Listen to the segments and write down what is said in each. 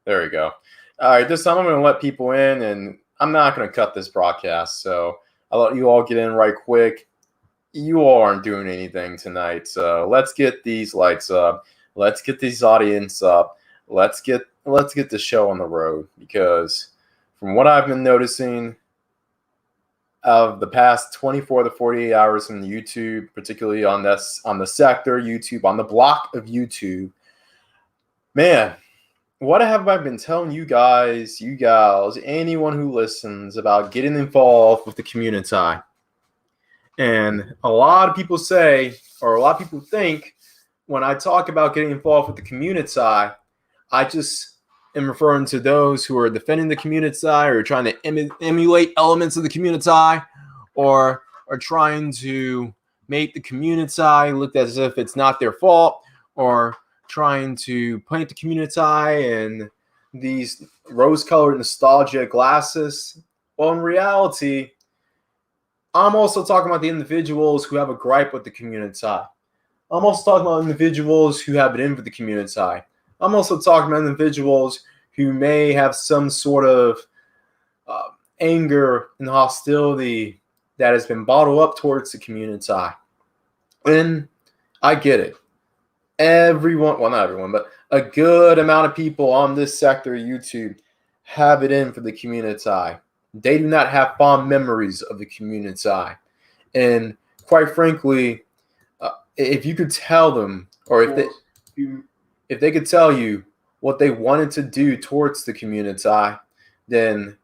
There we go. All right, this time I'm going to let people in, and I'm not going to cut this broadcast, so I'll let you all get in right quick. You all aren't doing anything tonight, so let's get these lights up. Let's get this audience up. Let's get the show on the road, because from what I've been noticing of the past 24 to 48 hours on YouTube, particularly on the sector YouTube, on the block of YouTube, man, what have I been telling you guys, you gals, anyone who listens about getting involved with the community? And a lot of people say, or a lot of people think, when I talk about getting involved with the community, I just am referring to those who are defending the community or trying to emulate elements of the community, or are trying to make the community look as if it's not their fault, or trying to paint the community in these rose-colored nostalgia glasses. Well, in reality, I'm also talking about the individuals who have a gripe with the community. I'm also talking about individuals who have it in for the community. I'm also talking about individuals who may have some sort of anger and hostility that has been bottled up towards the community. And I get it. Everyone, well, not everyone, but a good amount of people on this sector of YouTube have it in for the community. They do not have fond memories of the community. And quite frankly, if you could tell them, or if they could tell you what they wanted to do towards the community, then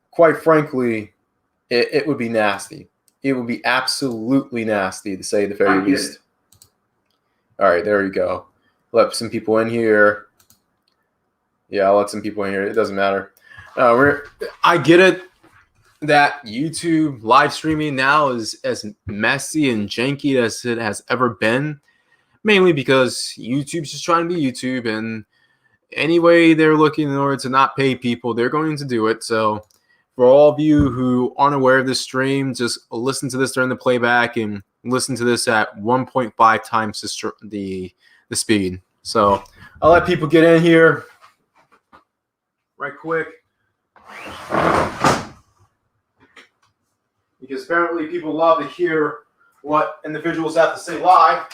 quite frankly, it would be nasty. It would be absolutely nasty, to say the very least. All right, there you go. Let some people in here. Yeah, I'll let some people in here. It doesn't matter. I get it that YouTube live streaming now is as messy and janky as it has ever been, mainly because YouTube's just trying to be YouTube, and any way they're looking in order to not pay people, they're going to do it. So for all of you who aren't aware of this stream, just listen to this during the playback and listen to this at 1.5 times the speed. So I'll let people get in here right quick, because apparently people love to hear what individuals have to say live.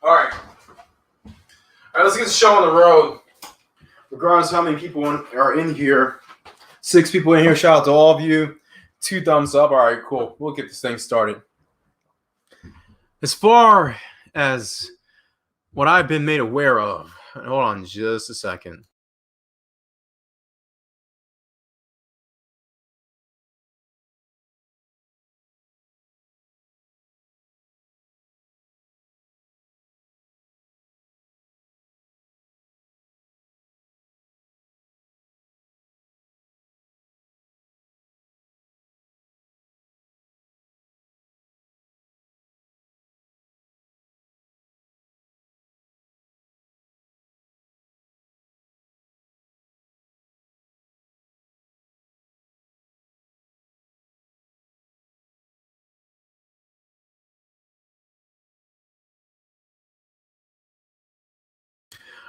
All right, let's get the show on the road. Regardless of how many people are in here, 6 people in here. Shout out to all of you. 2 thumbs up. All right, cool. We'll get this thing started. As far as what I've been made aware of, hold on just a second.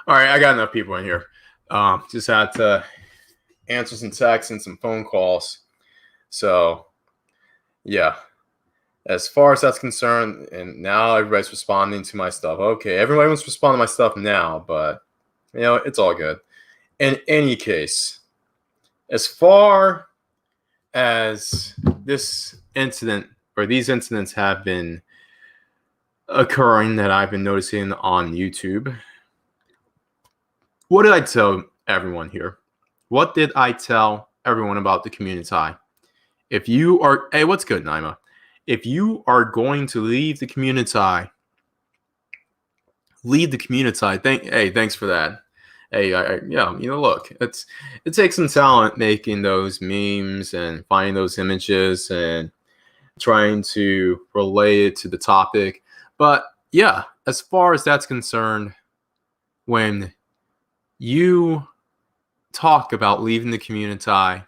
All right, I got enough people in here. Just had to answer some texts and some phone calls. So, yeah. as far as that's concerned, and now everybody's responding to my stuff. Okay, everybody wants to respond to my stuff now, but it's all good. In any case, as far as this incident or these incidents have been occurring that I've been noticing on YouTube, what did I tell everyone here? What did I tell everyone about the community? If you are, hey, what's good, Naima? If you are going to leave the community, leave the community. Thanks for that. Hey, look, it takes some talent making those memes and finding those images and trying to relate it to the topic. But yeah, as far as that's concerned, when you talk about leaving the community,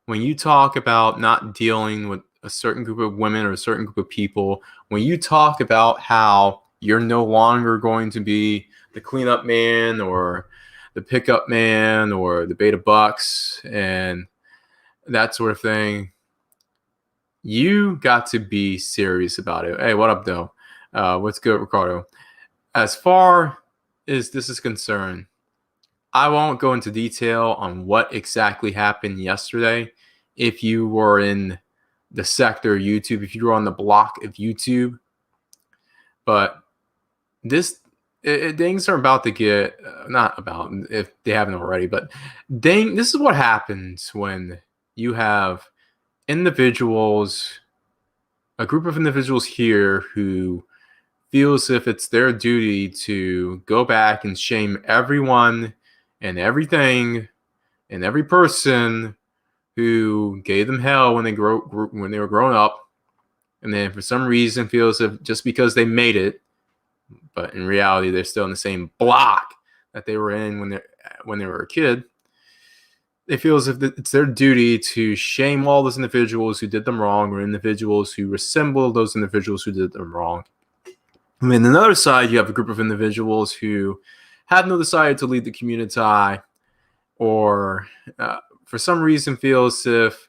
when you talk about not dealing with a certain group of women or a certain group of people, when you talk about how you're no longer going to be the cleanup man or the pickup man or the beta bucks and that sort of thing, you got to be serious about it. Hey, what up, though? What's good, Ricardo? As far as this is concerned, I won't go into detail on what exactly happened yesterday. If you were in the sector of YouTube, if you were on the block of YouTube, but things are about to get, not about, if they haven't already, but this is what happens when you have individuals, a group of individuals here who feel as if it's their duty to go back and shame everyone and everything and every person who gave them hell when they were growing up, and then for some reason feels as if just because they made it, but in reality they're still in the same block that they were in when they were a kid, they feel as if it's their duty to shame all those individuals who did them wrong or individuals who resemble those individuals who did them wrong. And then on the other side, you have a group of individuals who have no desire to lead the community or for some reason feel as if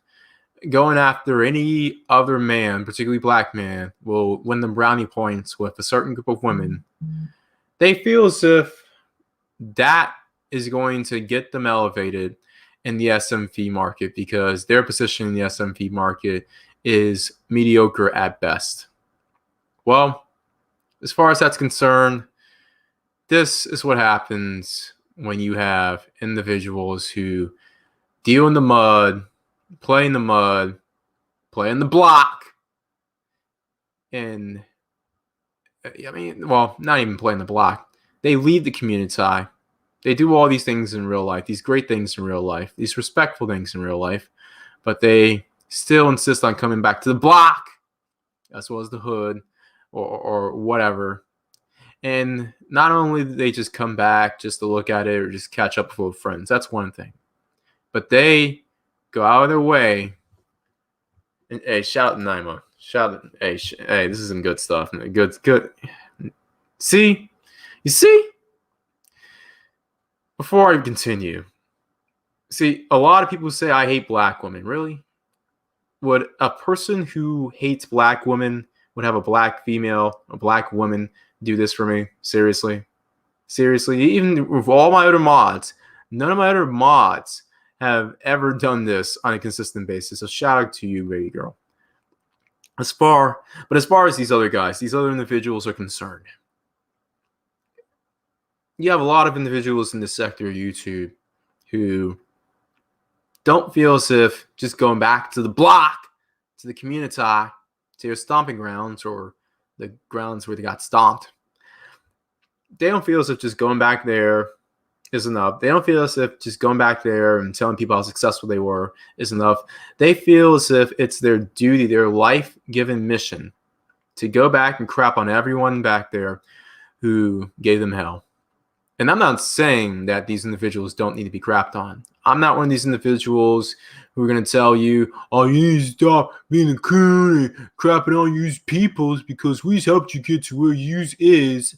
going after any other man, particularly black man, will win them brownie points with a certain group of women. They feel as if that is going to get them elevated in the SMV market because their position in the SMV market is mediocre at best. Well, as far as that's concerned, this is what happens when you have individuals who deal in the mud, play in the block, and not even play in the block. They leave the community. They do all these things in real life, these great things in real life, these respectful things in real life, but they still insist on coming back to the block as well as the hood or whatever. And not only do they just come back just to look at it or just catch up with friends, that's one thing, but they go out of their way. And hey, shout out to Naima. Hey, this is some good stuff. Good. See? You see? Before I continue, see, a lot of people say I hate black women. Really? Would a person who hates black women, would have a black female, a black woman do this for me? Seriously? Even with all my other mods, none of my other mods have ever done this on a consistent basis. So shout out to you, baby girl. As far as these other guys, these other individuals are concerned, you have a lot of individuals in the sector of YouTube who don't feel as if just going back to the block, to the community, to your stomping grounds or the grounds where they got stomped. They don't feel as if just going back there is enough. They don't feel as if just going back there and telling people how successful they were is enough. They feel as if it's their duty, their life-given mission to go back and crap on everyone back there who gave them hell. And I'm not saying that these individuals don't need to be crapped on. I'm not one of these individuals who are going to tell you, oh, you need to stop being a coon and crapping on you peoples because we helped you get to where you is.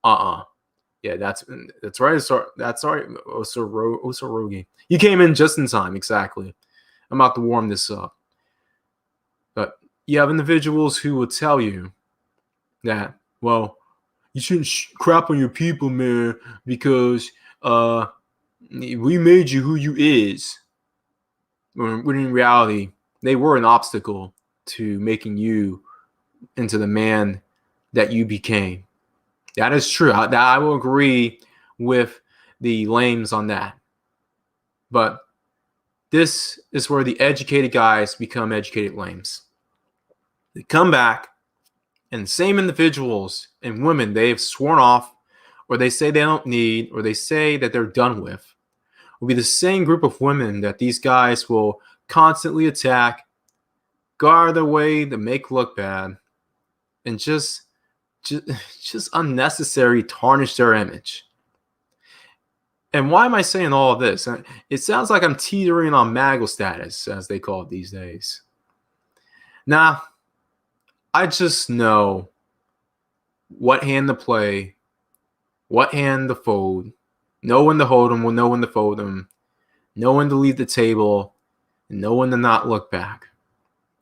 Yeah, that's right. That's right. Osorogi. You came in just in time. Exactly. I'm about to warm this up. But you have individuals who will tell you that, well, you shouldn't crap on your people, man, because we made you who you is. When in reality, they were an obstacle to making you into the man that you became. That is true. I will agree with the lames on that. But this is where the educated guys become educated lames. They come back, and the same individuals and women they have sworn off, or they say they don't need, or they say that they're done with, will be the same group of women that these guys will constantly attack, go out of their way to make look bad, and just unnecessary tarnish their image. And why am I saying all of this? It sounds like I'm teetering on Maggle status, as they call it these days. Nah, I just know what hand to play, what hand to fold, know when to hold them, know when to fold them, know when to leave the table, and know when to not look back.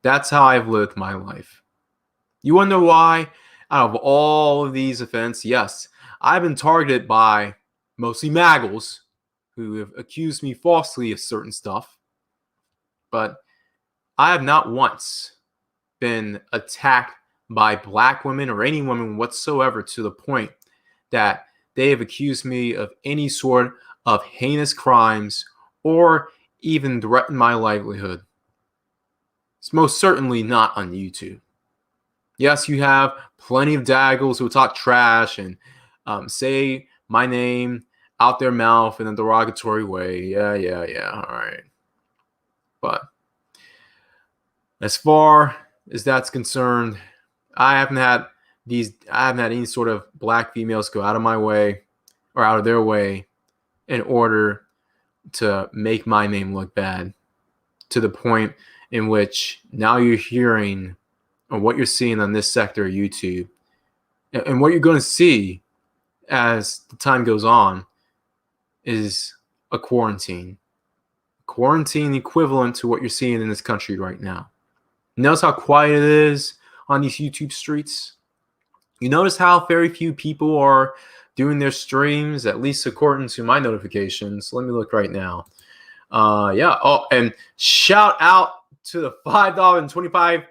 That's how I've lived my life. You want to know why? Out of all of these events, yes, I've been targeted by mostly Maggles who have accused me falsely of certain stuff. But I have not once been attacked by black women or any woman whatsoever to the point that they have accused me of any sort of heinous crimes or even threatened my livelihood. It's most certainly not on YouTube. Yes, you have plenty of daggles who talk trash and say my name out their mouth in a derogatory way. Yeah, all right. But as far as that's concerned, I haven't had any sort of black females go out of my way or out of their way in order to make my name look bad, to the point in which now you're hearing or what you're seeing on this sector of YouTube, and what you're going to see as the time goes on is a quarantine equivalent to what you're seeing in this country right now. You notice how quiet it is on these YouTube streets? You notice how very few people are doing their streams, at least according to my notifications. Let me look right now. Yeah. Oh, and shout out to the $5.25.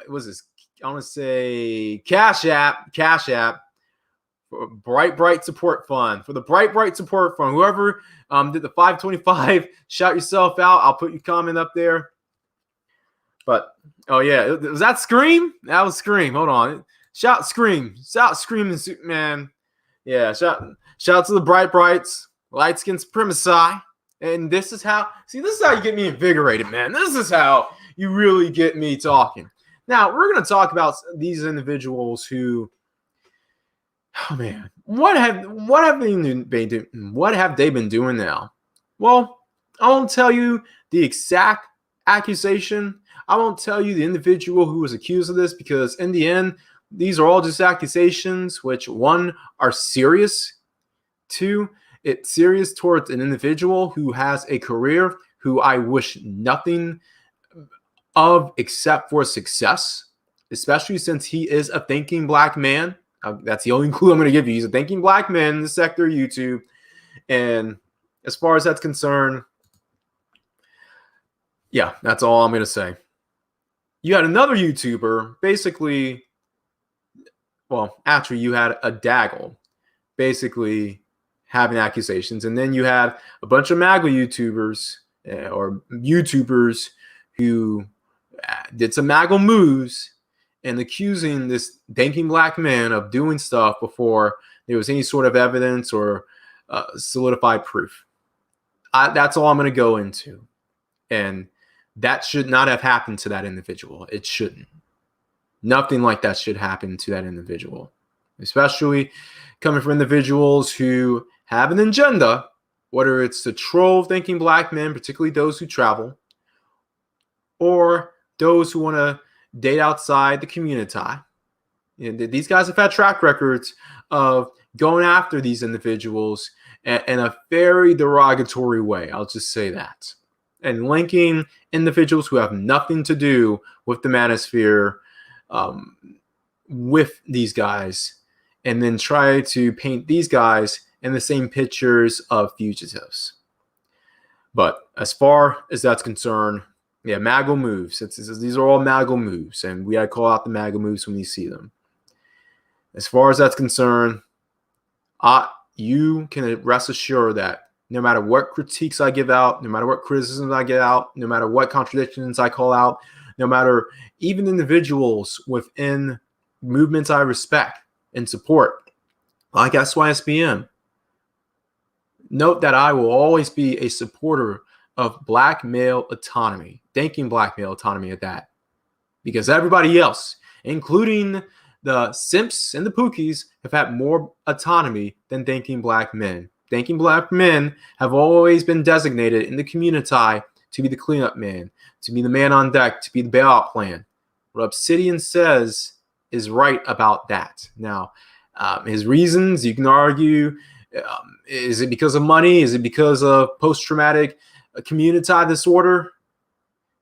What's this? I want to say Cashapp for Bright Support Fund. For the Bright Support Fund. Whoever did the $5.25, shout yourself out. I'll put your comment up there. But oh yeah, was that Scream? That was Scream. Hold on. Shout Scream and Superman. Yeah, shout to the Brights, light skin supremacy. And this is how you get me invigorated, man. This is how you really get me talking. Now, we're going to talk about these individuals who, oh man, what have they been doing now? Well, I won't tell you the exact accusation. I won't tell you the individual who was accused of this, because in the end, these are all just accusations, which one, are serious. Two, it's serious towards an individual who has a career who I wish nothing of except for success, especially since he is a thinking black man. That's the only clue I'm going to give you. He's a thinking black man in the sector of YouTube. And as far as that's concerned, yeah, that's all I'm going to say. You had another YouTuber, basically, well, actually, you had a Daggle, basically having accusations. And then you had a bunch of MAGA YouTubers or YouTubers who did some MAGA moves and accusing this thinking black man of doing stuff before there was any sort of evidence or solidified proof. That's all I'm going to go into. And that should not have happened to that individual. It shouldn't. Nothing like that should happen to that individual, especially coming from individuals who have an agenda, whether it's to troll thinking black men, particularly those who travel, or those who want to date outside the community. These guys have had track records of going after these individuals in a very derogatory way. I'll just say that. and linking individuals who have nothing to do with the manosphere with these guys, and then try to paint these guys in the same pictures of fugitives. But as far as that's concerned, yeah, MAGA moves. These are all MAGA moves, and we gotta call out the MAGA moves when we see them. As far as that's concerned, you can rest assured that no matter what critiques I give out, no matter what criticisms I get out, no matter what contradictions I call out, no matter even individuals within movements I respect and support, like SYSBM, note that I will always be a supporter of black male autonomy, thinking black male autonomy at that, because everybody else, including the simps and the pookies, have had more autonomy than thinking black men. Thinking black men have always been designated in the community to be the cleanup man, to be the man on deck, to be the bailout plan. What Obsidian says is right about that. Now, his reasons, you can argue, is it because of money? Is it because of post-traumatic community disorder?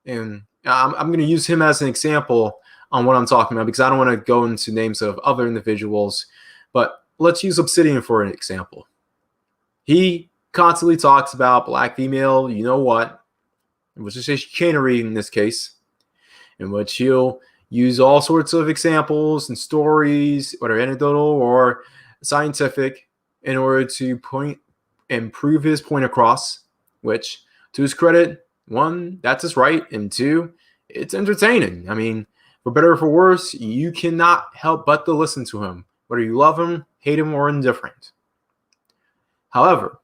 And I'm going to use him as an example on what I'm talking about, because I don't want to go into names of other individuals, but let's use Obsidian for an example. He constantly talks about black female, you know what, which is chicanery in this case, in which he'll use all sorts of examples and stories, whether anecdotal or scientific, in order to point and prove his point across, which, to his credit, one, that's his right, and two, it's entertaining. I mean, for better or for worse, you cannot help but to listen to him, whether you love him, hate him, or indifferent. However,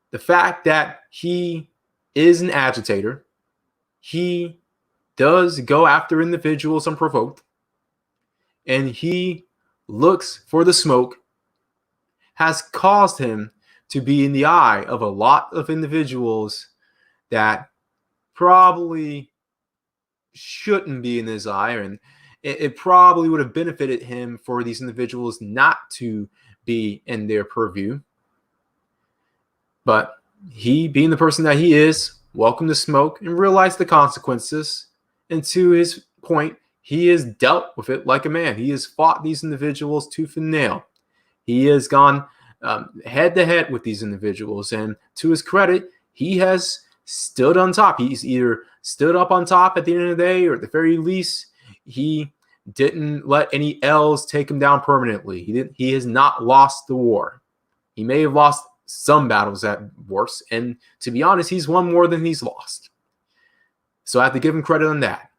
the fact that he is an agitator, he does go after individuals unprovoked, and he looks for the smoke, has caused him to be in the eye of a lot of individuals that probably shouldn't be in his eye, and it probably would have benefited him for these individuals not to be in their purview. But he, being the person that he is, welcomed the smoke and realized the consequences. And to his point, he has dealt with it like a man. He has fought these individuals tooth and nail. He has gone head to head with these individuals. And to his credit, he has stood on top. He's either stood up on top at the end of the day, or at the very least, he didn't let any L's take him down permanently. He has not lost the war. He may have lost some battles at worst, and to be honest, he's won more than he's lost. So I have to give him credit on that.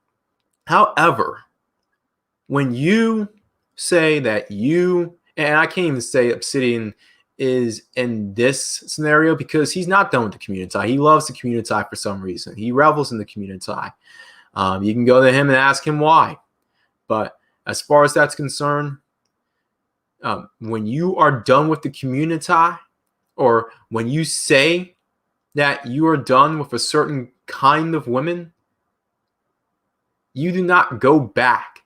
However, when you say that and I can't even say Obsidian is in this scenario, because he's not done with the community. He loves the community for some reason. He revels in the community. You can go to him and ask him why. But as far as that's concerned, when you are done with the community, or when you say that you are done with a certain kind of women, you do not go back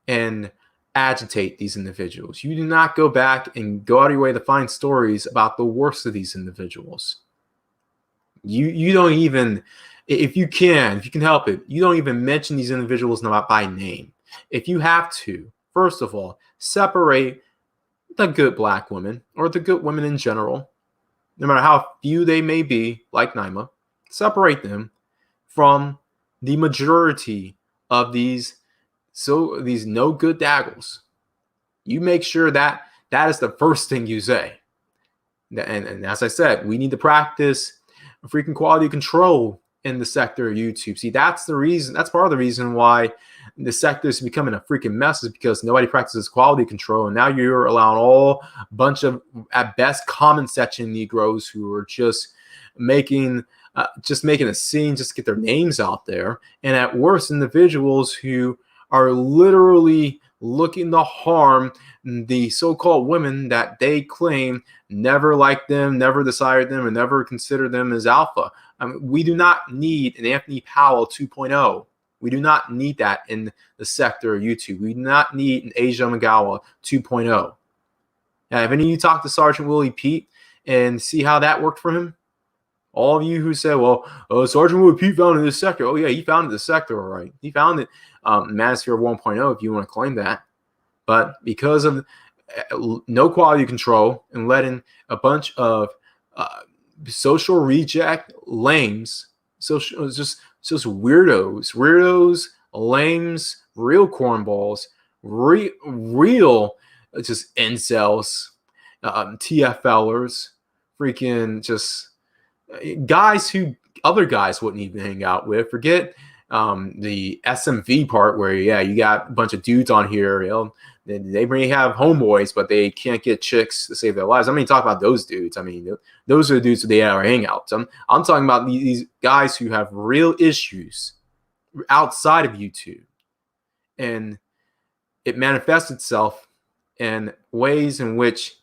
and agitate these individuals. You do not go back and go out of your way to find stories about the worst of these individuals. You don't even, if you can help it, you don't even mention these individuals by name. If you have to, first of all, separate the good black women, or the good women in general, no matter how few they may be, like Naima, separate them from the majority of these no good daggles. You make sure that is the first thing you say. And as I said, we need to practice freaking quality control in the sector of YouTube. See, that's the reason. That's part of the reason why the sector is becoming a freaking mess, is because nobody practices quality control. And now you're allowing all bunch of, at best, comment section Negroes who are just making a scene just to get their names out there. And at worst, individuals who are literally looking to harm the so-called women that they claim never liked them, never desired them, and never considered them as alpha. I mean, we do not need an Anthony Powell 2.0. We do not need that in the sector of YouTube. We do not need an Asia Magawa 2.0. Have any of you talked to Sergeant Willie Pete and see how that worked for him? All of you who say, well, Sergeant Willie Pete founded this sector. Oh, yeah, he founded the sector, all right. He founded Manosphere 1.0, if you want to claim that. But because of no quality control and letting a bunch of social reject lames, just weirdos, lames, real cornballs, real just incels, TFLers, freaking just guys who other guys wouldn't even hang out with. Forget the SMV part where, yeah, you got a bunch of dudes on here. You know, they may have homeboys, but they can't get chicks to save their lives. I mean, talk about those dudes. I mean, those are the dudes that they are hangouts. I'm talking about these guys who have real issues outside of YouTube. And it manifests itself in ways in which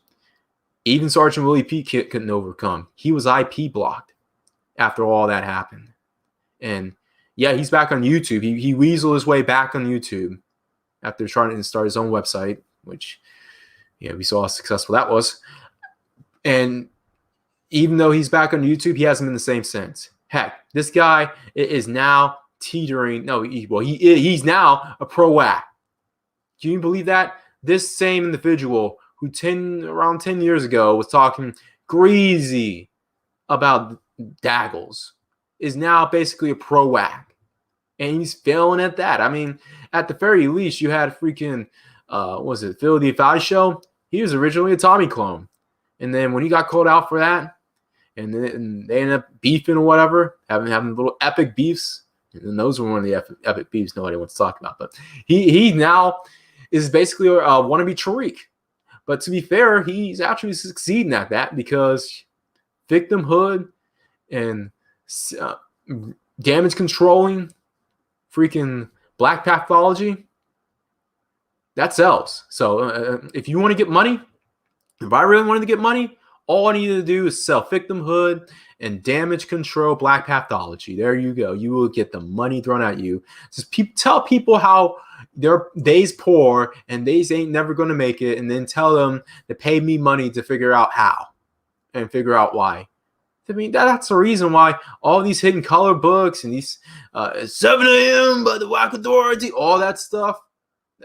even Sergeant Willie P couldn't overcome. He was IP blocked after all that happened. And yeah, he's back on YouTube. He weaseled his way back on YouTube after trying to start his own website, which, yeah, we saw how successful that was. And even though he's back on YouTube, he hasn't been the same since. Heck, this guy is now teetering. No, he's now a pro-whack. Can you believe that? This same individual who around 10 years ago was talking greasy about daggles is now basically a pro-whack. And he's failing at that. I mean, at the very least, you had freaking, was it Phil DeFi show? He was originally a Tommy clone. And then when he got called out for that, and then they ended up beefing or whatever, having little epic beefs. And those were one of the epic beefs nobody wants to talk about. But he now is basically a wannabe Tariq. But to be fair, he's actually succeeding at that because victimhood and damage controlling, freaking black pathology, that sells. So if you want to get money, if I really wanted to get money, all I needed to do is sell victimhood and damage control black pathology. There you go. You will get the money thrown at you. Just tell people how they's poor and they's ain't never going to make it, and then tell them to pay me money to figure out how and figure out why. I mean, that's the reason why all these hidden color books and these 7 a.m. by the Whack Authority, all that stuff,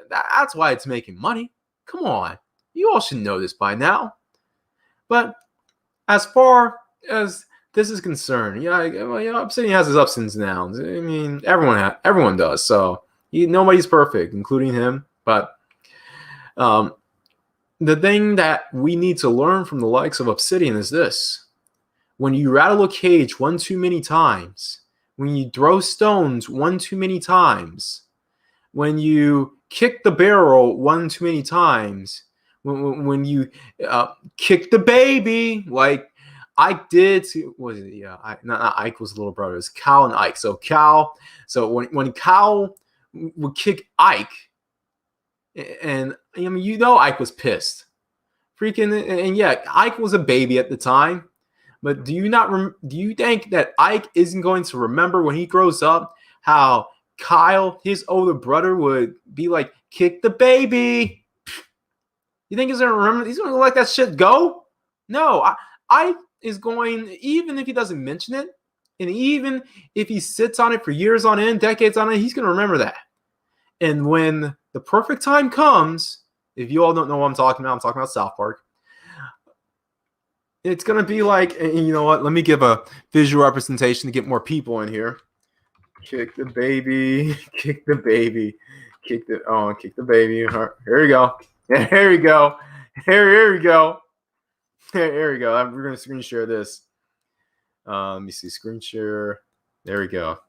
that's why it's making money. Come on. You all should know this by now. But as far as this is concerned, Obsidian has its ups and downs. I mean, everyone does. So nobody's perfect, including him. But the thing that we need to learn from the likes of Obsidian is this. When you rattle a cage one too many times, when you throw stones one too many times, when you kick the barrel one too many times, when you kick the baby like Ike did to, was it? Yeah, not Ike was the little brother. It was Cal and Ike. So when Cal would kick Ike, and I mean, Ike was pissed, freaking, and yeah, Ike was a baby at the time. But do you think that Ike isn't going to remember when he grows up how Kyle, his older brother, would be like, kick the baby? You think he's going to remember? He's going to let that shit go? No, Ike is going, even if he doesn't mention it, and even if he sits on it for years on end, decades on end, he's going to remember that. And when the perfect time comes, if you all don't know what I'm talking about South Park. It's going to be like, and you know what? Let me give a visual representation to get more people in here. Kick the baby, kick the baby, kick the baby. Here we go. Here we go. Here we go. Here we go. We're going to screen share this. Let me see. Screen share. There we go.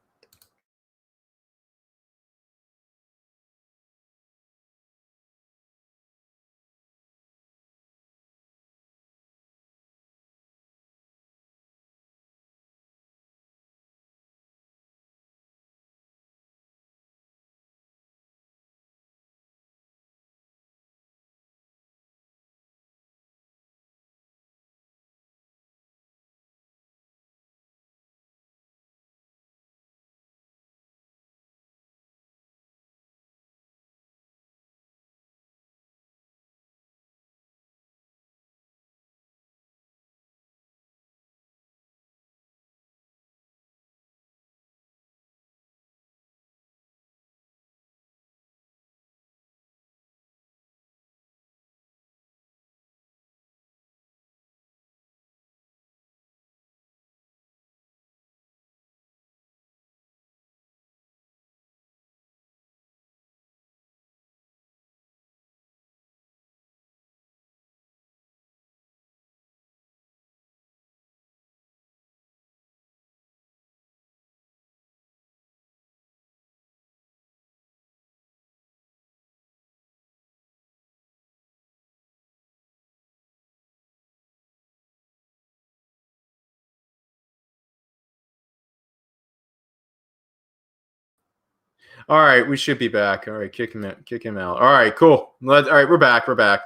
All right, we should be back. All right, kick him out. Kick him out. All right, cool. All right, we're back. We're back.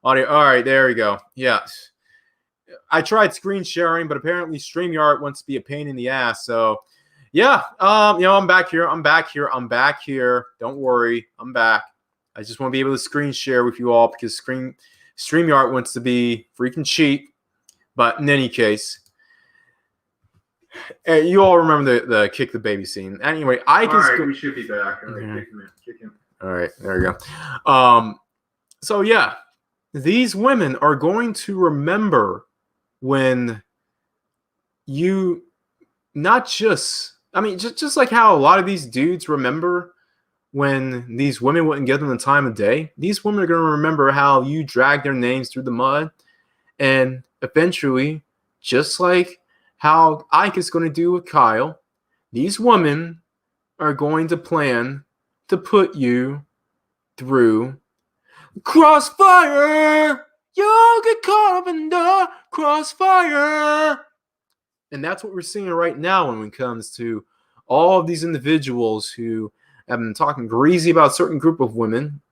Audio. All right, there we go. Yes. I tried screen sharing, but apparently StreamYard wants to be a pain in the ass. So, yeah, I'm back here. I'm back here. I'm back here. Don't worry, I'm back. I just want to be able to screen share with you all because StreamYard wants to be freaking cheap. But in any case, you all remember the kick the baby scene. Anyway, I can. All right, we should be back. All right, kick him. All right, there we go. So yeah, these women are going to remember when you not just. I mean, just like how a lot of these dudes remember when these women wouldn't give them the time of day. These women are going to remember how you dragged their names through the mud, and eventually, just like how Ike is going to do with Kyle, these women are going to plan to put you through crossfire. You'll get caught up in the crossfire. And that's what we're seeing right now when it comes to all of these individuals who have been talking greasy about a certain group of women,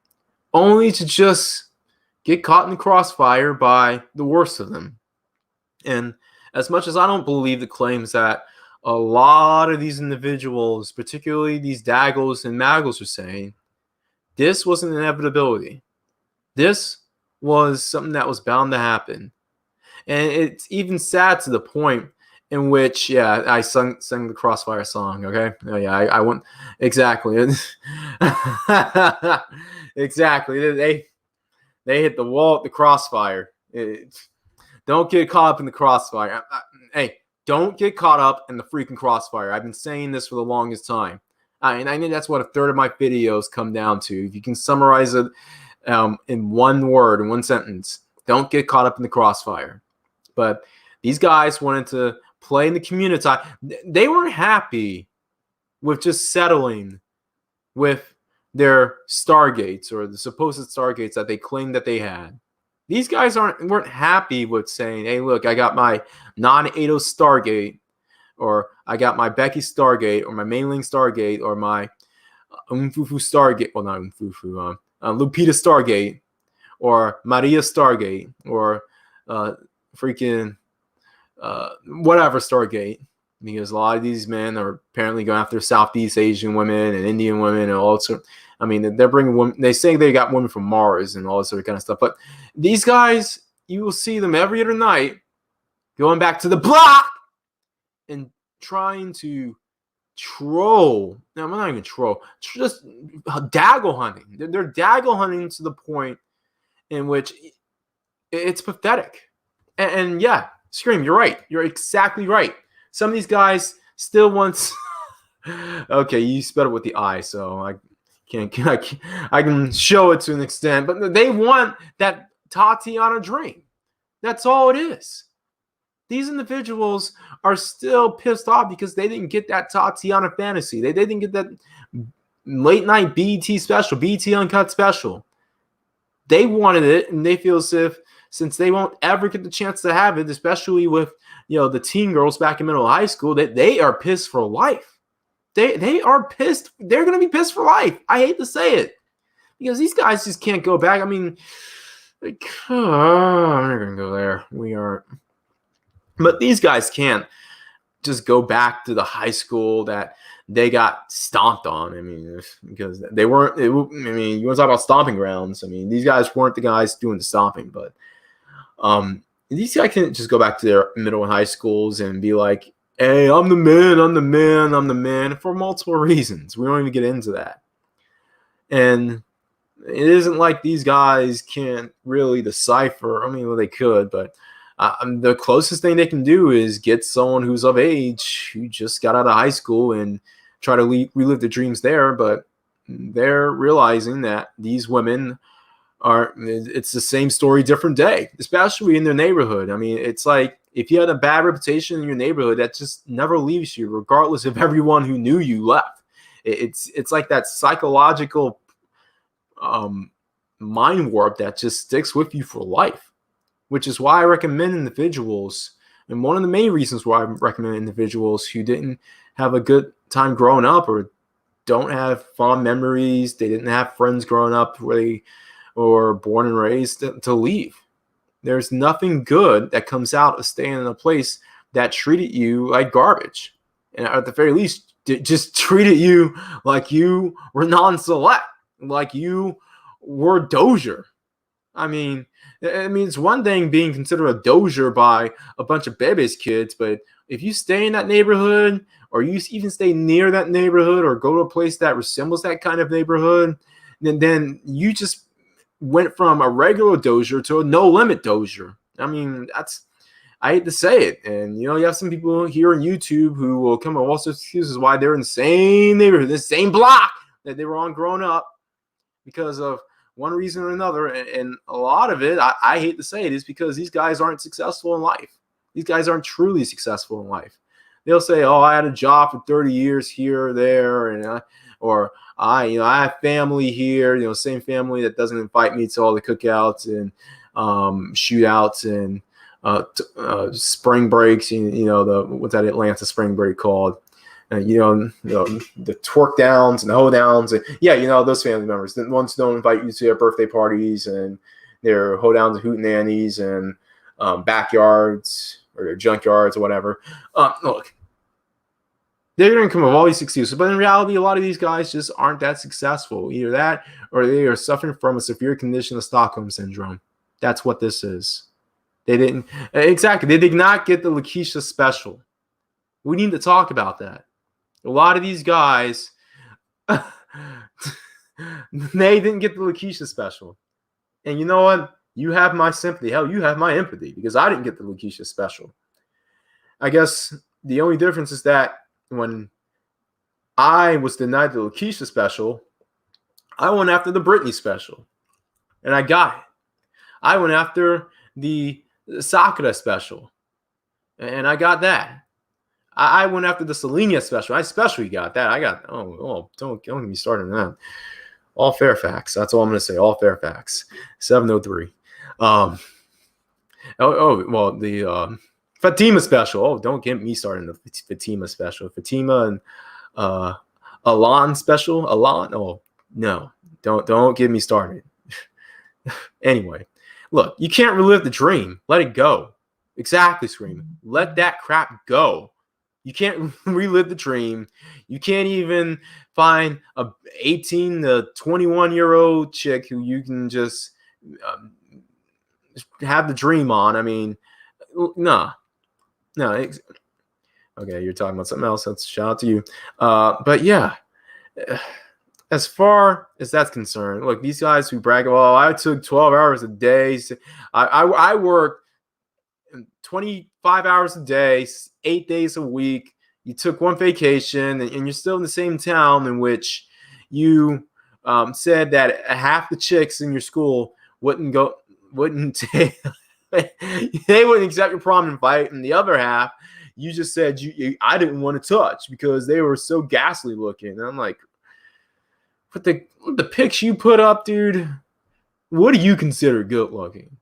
only to just get caught in the crossfire by the worst of them. And as much as I don't believe the claims that a lot of these individuals, particularly these Daggles and Maggles, are saying, this was an inevitability. This was something that was bound to happen. And it's even sad to the point in which, yeah, I sang the Crossfire song, okay? Oh, yeah, I went, exactly. Exactly. They hit the wall at the crossfire. Don't get caught up in the crossfire. Hey, don't get caught up in the freaking crossfire. I've been saying this for the longest time. And I think that's what a third of my videos come down to. If you can summarize it in one word, in one sentence, don't get caught up in the crossfire. But these guys wanted to play in the community. They weren't happy with just settling with their Stargates or the supposed Stargates that they claimed that they had. These guys weren't happy with saying, hey, look, I got my non-Ado Stargate, or I got my Becky Stargate, or my Mainling Stargate, or my Umfufu Stargate. Well, not Umfufu, Lupita Stargate, or Maria Stargate, or freaking whatever Stargate. Because a lot of these men are apparently going after Southeast Asian women and Indian women and all sorts. I mean, they're bringing women. They say they got women from Mars and all this sort of kind of stuff. But these guys, you will see them every other night going back to the block and trying to troll. No, I'm not even troll. Just daggle hunting. They're daggle hunting to the point in which it's pathetic. And yeah, Scream, you're right. You're exactly right. Some of these guys still want. Okay, you spelled it with the I, so I can show it to an extent, but they want that Tatiana dream. That's all it is. These individuals are still pissed off because they didn't get that Tatiana fantasy. They didn't get that late night BET special, BET Uncut special. They wanted it, and they feel as if since they won't ever get the chance to have it, especially with the teen girls back in middle high school, that they are pissed for life. They are pissed. They're going to be pissed for life. I hate to say it because these guys just can't go back. I mean, I'm not going to go there. We are. But these guys can't just go back to the high school that they got stomped on. I mean, because they weren't. You want to talk about stomping grounds. I mean, these guys weren't the guys doing the stomping. But these guys can't just go back to their middle and high schools and be like, hey, I'm the man, for multiple reasons. We won't even get into that. And it isn't like these guys can't really decipher. I mean, well, they could, but the closest thing they can do is get someone who's of age, who just got out of high school, and try to relive their dreams there. But they're realizing that these women it's the same story, different day, especially in their neighborhood. I mean, it's like, if you had a bad reputation in your neighborhood, that just never leaves you, regardless of everyone who knew you left. It's like that psychological mind warp that just sticks with you for life, which is why I recommend individuals. And one of the main reasons why I recommend individuals who didn't have a good time growing up or don't have fond memories. They didn't have friends growing up where they or born and raised to leave. There's nothing good that comes out of staying in a place that treated you like garbage. And at the very least, just treated you like you were non-select, like you were Dozier. I mean, it's one thing being considered a Dozier by a bunch of Bebe's kids, but if you stay in that neighborhood, or you even stay near that neighborhood, or go to a place that resembles that kind of neighborhood, then you just went from a regular Dozier to a no-limit Dozier. I mean, I hate to say it. And, you have some people here on YouTube who will come up with all sorts of excuses why they're in the same neighborhood, the same block that they were on growing up because of one reason or another. And a lot of it, I hate to say it, is because these guys aren't successful in life. These guys aren't truly successful in life. They'll say, oh, I had a job for 30 years here or there, and I have family here, same family that doesn't invite me to all the cookouts and shootouts and spring breaks. What's that Atlanta spring break called? The twerk downs and the hoe downs, and those family members. The ones who don't invite you to their birthday parties and their hoe downs and hootenannies and backyards or their junkyards or whatever. Look. They're going to come up with all these excuses, but in reality, a lot of these guys just aren't that successful. Either that, or they are suffering from a severe condition of Stockholm syndrome. That's what this is. They did not get the Lakeisha special. We need to talk about that. A lot of these guys, they didn't get the Lakeisha special. And you know what? You have my sympathy. Hell, you have my empathy, because I didn't get the Lakeisha special. I guess the only difference is that when I was denied the Lakeisha special, I went after the Britney special, and I got it. I went after the Sakura special, and I got that. I went after the Selena special. I especially got that. Don't get me started on that. All fair facts. That's all I'm going to say. All fair facts. 703. The Fatima special. Oh, don't get me started on the Fatima special. Fatima and Alon special. Alon. Oh no, don't get me started. Anyway, look, you can't relive the dream. Let it go. Exactly, Scream. Let that crap go. You can't relive the dream. You can't even find a 18 to 21-year-old chick who you can just have the dream on. I mean, no. Okay, you're talking about something else. That's shout out to you. But yeah, as far as that's concerned, look, these guys who brag, oh, I took 12 hours a day. I worked 25 hours a day, 8 days a week. You took one vacation, and you're still in the same town in which you said that half the chicks in your school wouldn't take. They wouldn't accept your prom invite, and the other half, you just said I didn't want to touch because they were so ghastly looking. And I'm like, with the pics you put up, dude, what do you consider good looking?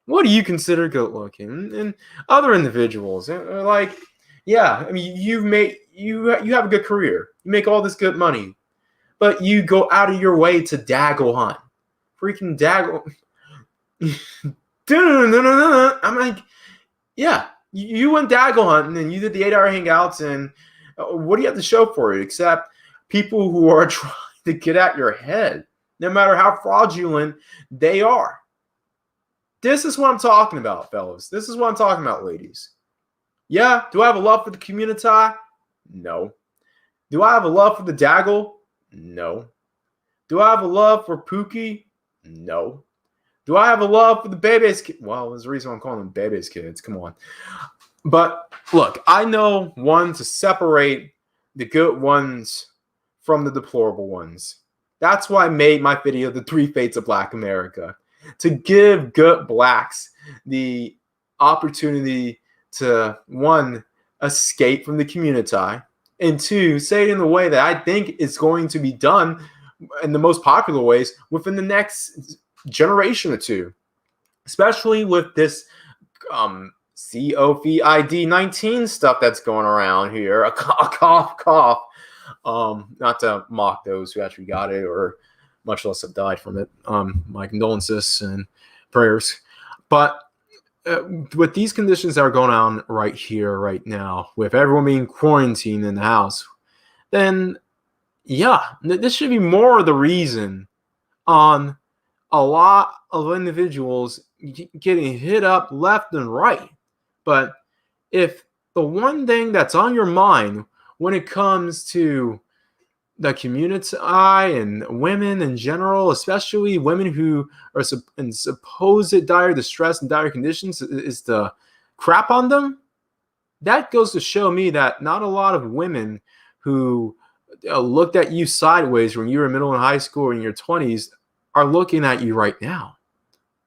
What do you consider good looking? And other individuals are like, yeah, I mean, you have a good career, you make all this good money, but you go out of your way to daggle hunt, freaking daggle. I'm like, yeah, you went daggle hunting and you did the 8-hour hangouts, and what do you have to show for it except people who are trying to get at your head, no matter how fraudulent they are? This is what I'm talking about, fellas. This is what I'm talking about, ladies. Yeah, do I have a love for the community? No. Do I have a love for the daggle? No. Do I have a love for Pookie? No. Do I have a love for the Bebe's kids? Well, there's a reason I'm calling them Bebe's kids. Come on. But look, I know one to separate the good ones from the deplorable ones. That's why I made my video, The 3 Fates of Black America, to give good blacks the opportunity to, one, escape from the community, and two, say it in the way that I think is going to be done in the most popular ways within the next generation or two, especially with this COVID-19 stuff that's going around here. A cough, cough. Not to mock those who actually got it or much less have died from it. My condolences and prayers. But with these conditions that are going on right here, right now, with everyone being quarantined in the house, then yeah, this should be more of the reason on a lot of individuals getting hit up left and right. But if the one thing that's on your mind when it comes to the community and women in general, especially women who are in supposed dire distress and dire conditions, is to crap on them, that goes to show me that not a lot of women who looked at you sideways when you were in middle and high school or in your 20s are looking at you right now.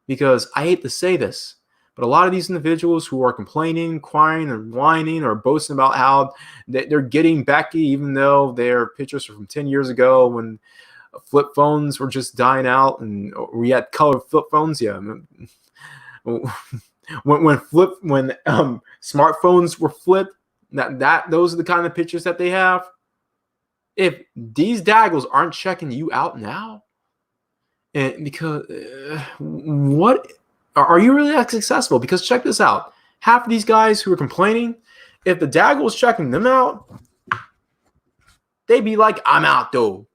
Because I hate to say this, but a lot of these individuals who are complaining, crying, and whining or boasting about how they're getting Becky, even though their pictures are from 10 years ago when flip phones were just dying out and we had color flip phones. Yeah. When smartphones were flipped, those are the kind of pictures that they have. If these daggles aren't checking you out now, and because what are you really that successful? Because check this out. Half of these guys who are complaining, if the daggle was checking them out, they'd be like, I'm out though.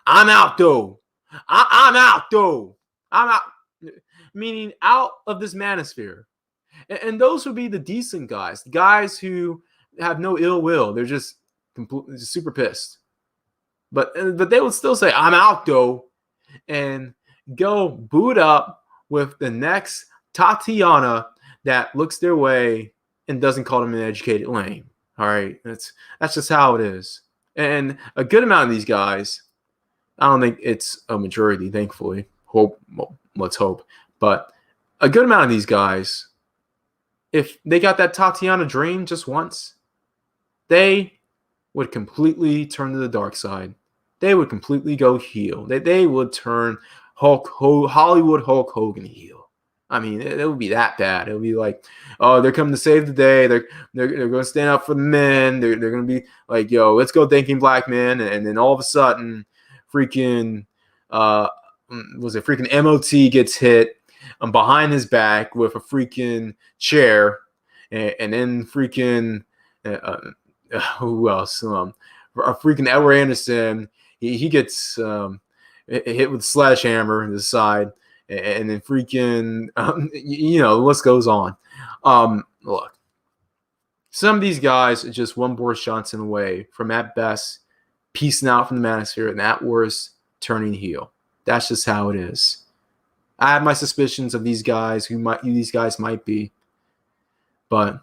I'm out though. I'm out though. I'm out. Meaning out of this manosphere. And those would be the decent guys, the guys who have no ill will. They're just completely super pissed. But they would still say, I'm out though. And go boot up with the next Tatiana that looks their way and doesn't call them an educated lame. All right, that's just how it is. And a good amount of these guys, I don't think it's a majority, thankfully. Let's hope. But a good amount of these guys, if they got that Tatiana dream just once, they would completely turn to the dark side. They would completely go heel. They would turn Hollywood Hulk Hogan heel. I mean, it would be that bad. It would be like, oh, they're coming to save the day. They're going to stand up for the men. They're going to be like, yo, let's go thanking black men. And then all of a sudden, freaking MOT gets hit behind his back with a freaking chair, and then freaking who else? A freaking Edward Anderson. He gets hit with a sledgehammer in the side, and then freaking the list goes on. Look, some of these guys are just one Boris Johnson away from at best peacing out from the manosphere, and at worst turning heel. That's just how it is. I have my suspicions of these guys who these guys might be, but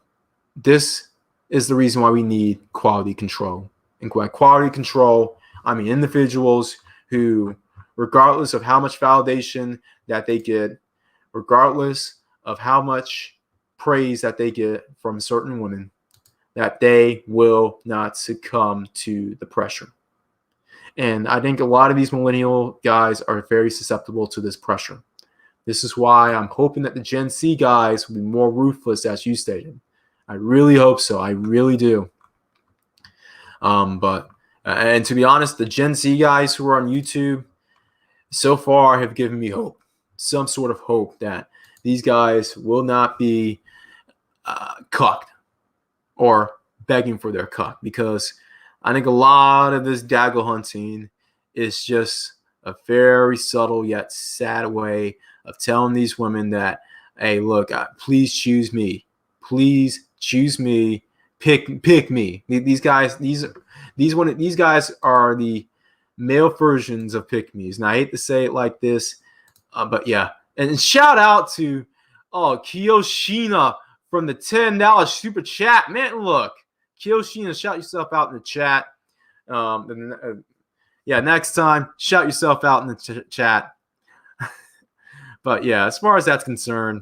this is the reason why we need quality control. And by quality control, I mean individuals who, regardless of how much validation that they get, regardless of how much praise that they get from certain women, that they will not succumb to the pressure. And I think a lot of these millennial guys are very susceptible to this pressure. This is why I'm hoping that the Gen Z guys will be more ruthless, as you stated. I really hope so. I really do. And to be honest, the Gen Z guys who are on YouTube so far have given me hope, some sort of hope that these guys will not be cucked or begging for their cuck, because I think a lot of this daggle hunting is just a very subtle yet sad way of telling these women that, hey, look, please choose me. Please choose me. Pick me. These guys are the male versions of pick-me's. And I hate to say it like this, but yeah. And shout out to Kiyoshina from the $10 super chat. Man, look, Kiyoshina, shout yourself out in the chat. Next time, shout yourself out in the chat. But yeah, as far as that's concerned,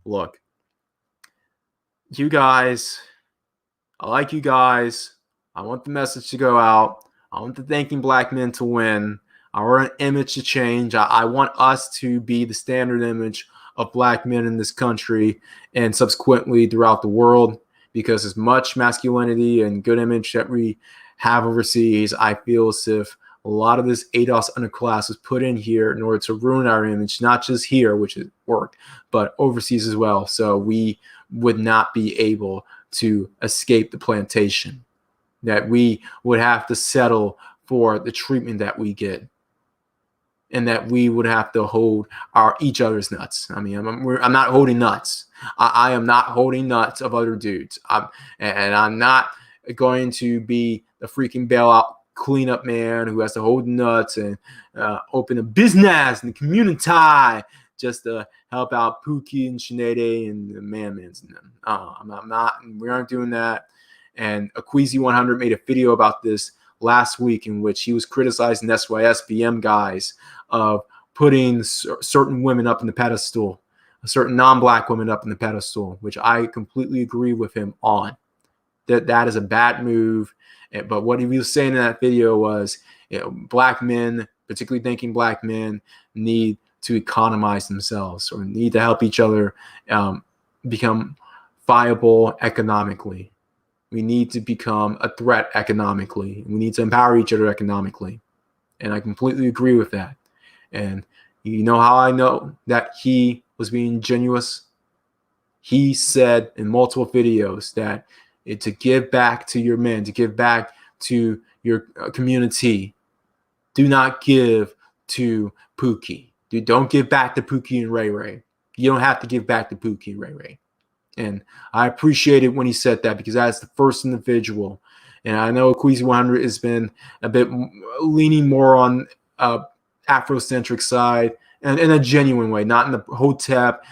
look, you guys, I like you guys. I want the message to go out. I want the thanking black men to win. I want an image to change. I want us to be the standard image of black men in this country and subsequently throughout the world, because as much masculinity and good image that we have overseas. I feel as if a lot of this ADOS underclass was put in here in order to ruin our image, not just here, which it worked, but overseas as well. So we would not be able to escape the plantation, that we would have to settle for the treatment that we get, and that we would have to hold each other's nuts. I mean, I'm not holding nuts. I am not holding nuts of other dudes. I'm not going to be the freaking bailout cleanup man who has to hold nuts and open a business in the community just to help out Pookie and Sinead and the man-mans and them. I'm not, we aren't doing that. And Aqueezy100 made a video about this last week in which he was criticizing SYSBM guys of putting certain women up in the pedestal, certain non-black women up in the pedestal, which I completely agree with him on. That is a bad move. But what he was saying in that video was, black men, particularly thinking black men, need to economize themselves or need to help each other become viable economically. We need to become a threat economically. We need to empower each other economically. And I completely agree with that. And you know how I know that he was being genuine? He said in multiple videos that to give back to your men, to give back to your community, do not give to Pookie. Don't give back to Pookie and Ray Ray. You don't have to give back to Pookie and Ray Ray. And I appreciated when he said that, because that's the first individual. And I know Aqueezy100 has been a bit leaning more on Afrocentric side and in a genuine way, not in the Hotep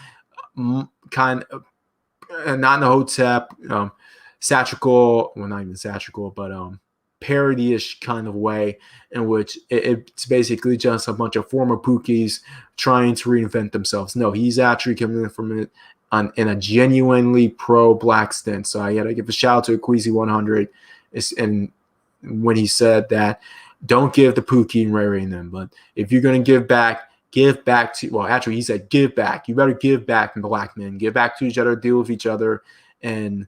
kind of, not in the Hotep satirical, well, not even satirical, but parody-ish kind of way, in which it's basically just a bunch of former Pookies trying to reinvent themselves. No, he's actually coming in from it in a genuinely pro-black stance. So I got to give a shout out to Aqueezy100, and when he said that, don't give the Pookie and Ray Ray and them, but if you're going to give back to, well, actually he said give back. You better give back to black men. Give back to each other, deal with each other, and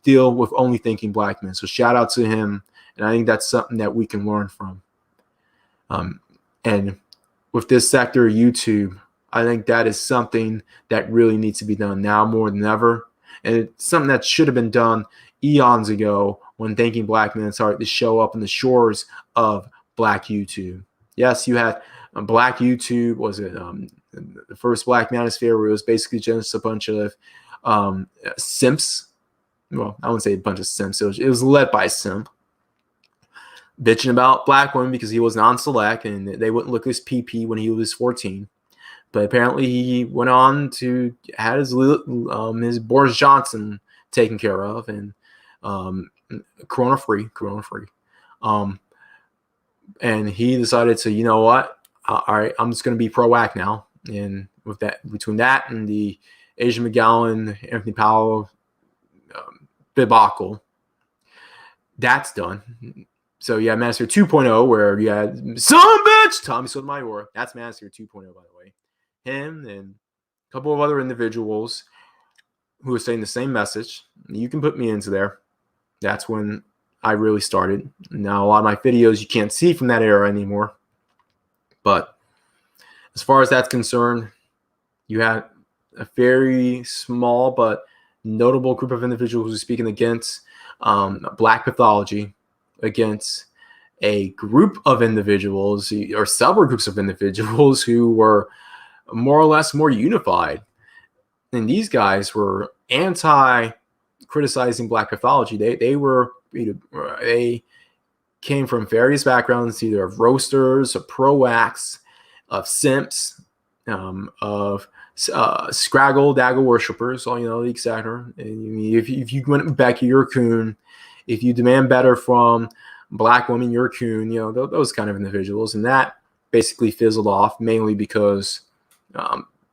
deal with only thinking black men. So shout out to him, and I think that's something that we can learn from. And with this sector of YouTube, I think that is something that really needs to be done now more than ever. And it's something that should have been done eons ago when thinking black men started to show up on the shores of black YouTube. Yes, you had black YouTube, was it the first Black Manosphere, where it was basically just a bunch of simps. Well, I wouldn't say a bunch of simps. It was led by a simp bitching about black women because he was non-select and they wouldn't look at his PP when he was 14. But apparently he went on to had his Boris Johnson taken care of, and corona free. And he decided to, you know what? All right, I'm just going to be pro-whack now. And with that, between that and the Asian McGowan, Anthony Powell debacle, that's done. So you have Manosphere 2.0, where you had son of a bitch Tommy Sotomayor. That's Manosphere 2.0, by the way. Him and a couple of other individuals who are saying the same message. You can put me into there. That's when I really started. Now, a lot of my videos you can't see from that era anymore. But as far as that's concerned, you had a very small but notable group of individuals who are speaking against black pathology, against a group of individuals or several groups of individuals who were more or less more unified. And these guys were anti-criticizing black pathology. They came from various backgrounds, either of roasters, of pro-wacks, of simps, of scraggle daggle worshippers, all, you know, etc. And if you went back, you're a coon. If you demand better from black women, you're a coon. You know, those kind of individuals. And that basically fizzled off, mainly because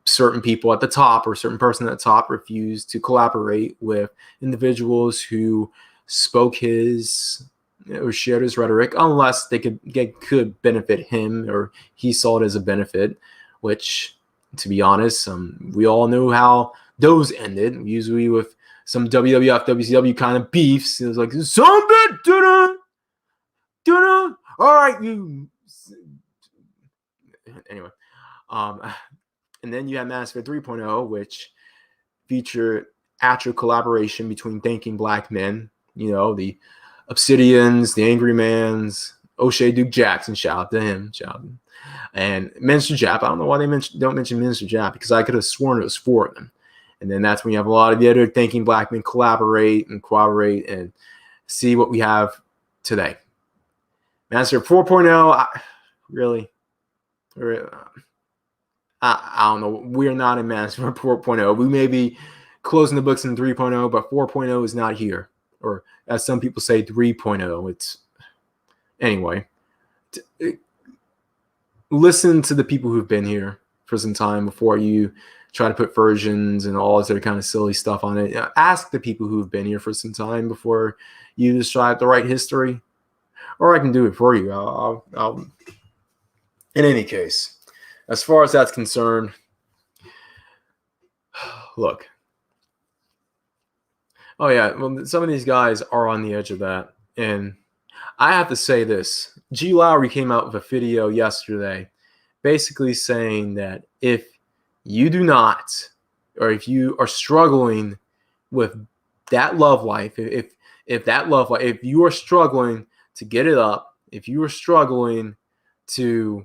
certain people at the top, or certain person at the top, refused to collaborate with individuals who spoke his or shared his rhetoric, unless they could benefit him, or he saw it as a benefit, which, to be honest, we all know how those ended, usually with some WWF, WCW kind of beefs. It was like, All right, you. Anyway, and then you have Manosphere 3.0, which featured actual collaboration between thinking black men. You know, the Obsidians, the Angry Mans, O'Shea Duke Jackson. Shout out to him. Shout out to him. And Minister Jap. I don't know why they don't mention Minister Jap, because I could have sworn it was four of them. And then that's when you have a lot of the other thinking black men collaborate and cooperate and see what we have today. Master 4.0, really, I don't know. We're not in Master 4.0. We may be closing the books in 3.0, but 4.0 is not here. Or as some people say, 3.0. It's anyway. Listen to the people who've been here for some time before you try to put versions and all this other kind of silly stuff on it. Ask the people who've been here for some time before you decide to write history. Or I can do it for you. I'll. In any case, as far as that's concerned, look. Oh, yeah. Well, some of these guys are on the edge of that. And I have to say this. G. Lowry came out with a video yesterday basically saying that if you do not, or if you are struggling with that love life, if that love life, if you are struggling to get it up, if you are struggling to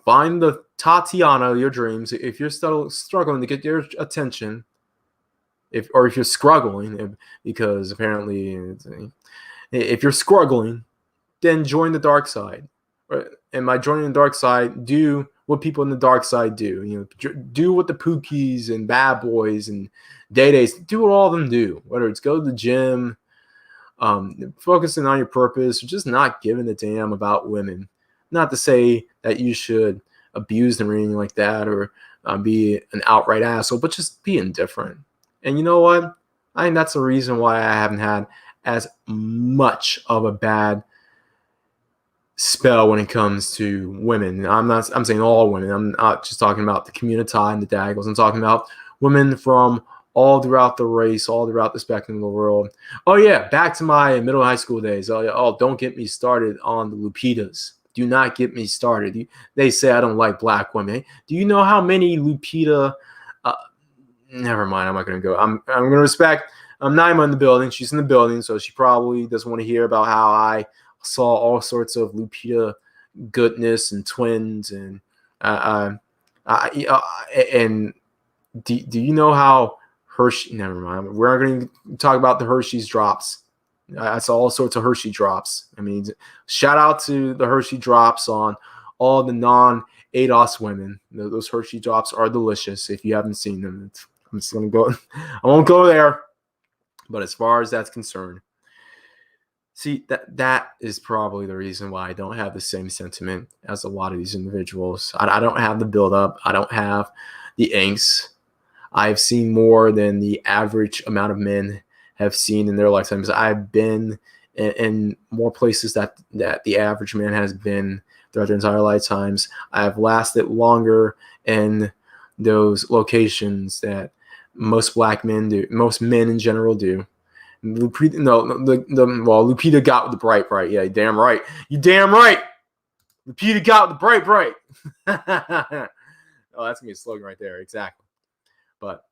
find the Tatiana of your dreams, if you're still struggling to get your attention, if you're struggling, because apparently if you're struggling, then join the dark side. And by joining the dark side, do what people in the dark side do. You know, do what the Pookies and Bad Boys and Day-Days, do what all of them do. Whether it's go to the gym, focusing on your purpose, or just not giving a damn about women. Not to say that you should abuse them or anything like that, or be an outright asshole, but just be indifferent. And you know what? I think that's the reason why I haven't had as much of a bad spell when it comes to women. I'm saying all women. I'm not just talking about the Communiah and the Daggles. I'm talking about women from all throughout the race, all throughout the spectrum of the world. Oh yeah, back to my middle high school days. Oh, don't get me started on the Lupitas. Do not get me started. They say I don't like black women. Do you know how many Lupita? Never mind. I'm not going to go. I'm going to respect. Naima in the building. She's in the building, so she probably doesn't want to hear about how I saw all sorts of Lupita goodness and twins and and do you know how Hershey? Never mind. We're going to talk about the Hershey's drops. I saw all sorts of Hershey drops. I mean, shout out to the Hershey drops on all the non-ADOS women. Those Hershey drops are delicious. If you haven't seen them, I'm just going to go. I won't go there. But as far as that's concerned, see, that is probably the reason why I don't have the same sentiment as a lot of these individuals. I don't have the buildup. I don't have the angst. I've seen more than the average amount of men have seen in their lifetimes. I've been in more places that the average man has been throughout their entire lifetimes. I've lasted longer in those locations that most black men do, most men in general do. Lupita got with the bright. Yeah, damn right. You damn right. Lupita got with the bright. Oh, that's gonna be a slogan right there. Exactly. But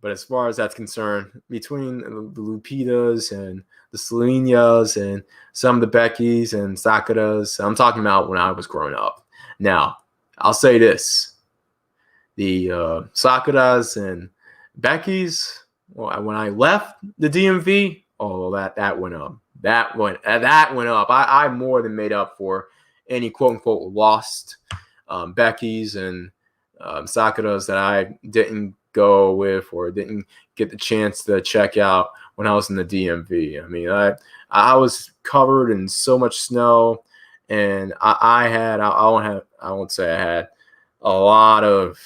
as far as that's concerned, between the Lupitas and the Selenas and some of the Beckys and Sakuras, I'm talking about when I was growing up. Now, I'll say this. The Sakuras and Beckys, well, when I left the DMV, oh, that went up. That went up. I more than made up for any quote-unquote lost Beckys and Sakuras that I didn't go with or didn't get the chance to check out when I was in the DMV. I mean, I was covered in so much snow, and I won't say I had a lot of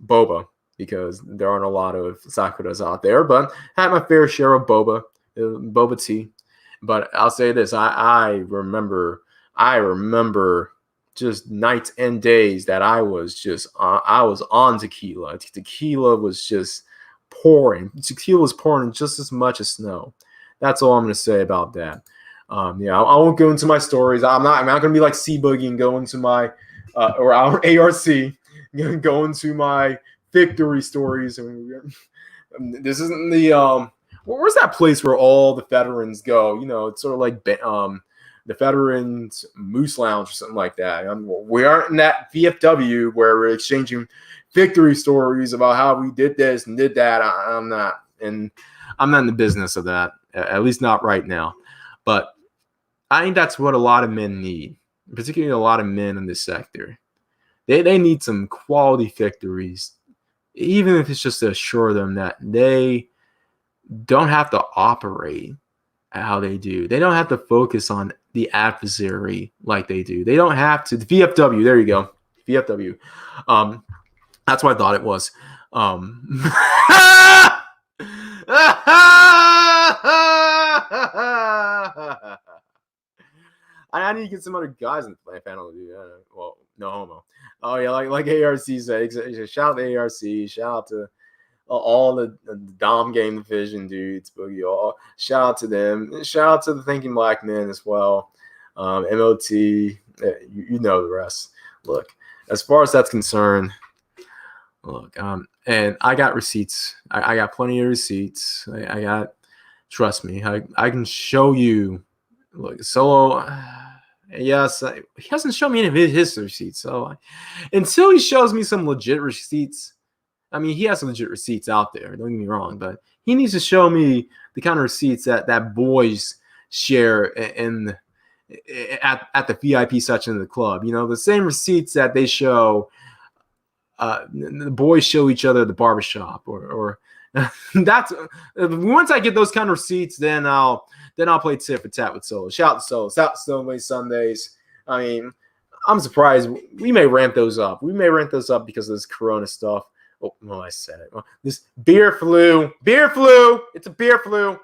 boba, because there aren't a lot of Sakuras out there, but I had my fair share of boba tea. But I'll say this, I remember just nights and days that I was on tequila. Tequila was just pouring. Tequila was pouring just as much as snow. That's all I'm going to say about that. Yeah, I won't go into my stories. I'm not going to be like C Boogie and go into my or ARC go into my victory stories. This isn't the where's that place where all the veterans go? You know, it's sort of like the Veterans Moose Lounge or something like that. We aren't in that VFW where we're exchanging victory stories about how we did this and did that. I'm not, and I'm not in the business of that, at least not right now. But I think that's what a lot of men need, particularly a lot of men in this sector. They need some quality victories, even if it's just to assure them that they don't have to operate how they do. They don't have to focus on the adversary like they do. They don't have to. The VFW, there you go. VFW. That's what I thought it was. I need to get some other guys in the panel to do that. Well, no homo. Oh yeah, like ARC said. Shout out to ARC. Shout out to all the Dom Game Division dudes, Boogie. All shout out to them. Shout out to the Thinking Black Men as well. MOT. You know the rest. Look, as far as that's concerned, look. And I got receipts. I got plenty of receipts. I got. Trust me. I can show you. Look, Solo. Yes, he hasn't shown me any of his receipts. So until he shows me some legit receipts, I mean, he has some legit receipts out there. Don't get me wrong, but he needs to show me the kind of receipts that boys share at the VIP section of the club. You know, the same receipts that they show. The boys show each other at the barbershop, or that's once I get those kind of receipts, then I'll play tit for tat with Solo. Shout out to Solo. Shout out to Solo Sundays. I mean, I'm surprised we may ramp those up. We may ramp those up because of this Corona stuff. Oh, well, I said it. This beer flu. It's a beer flu.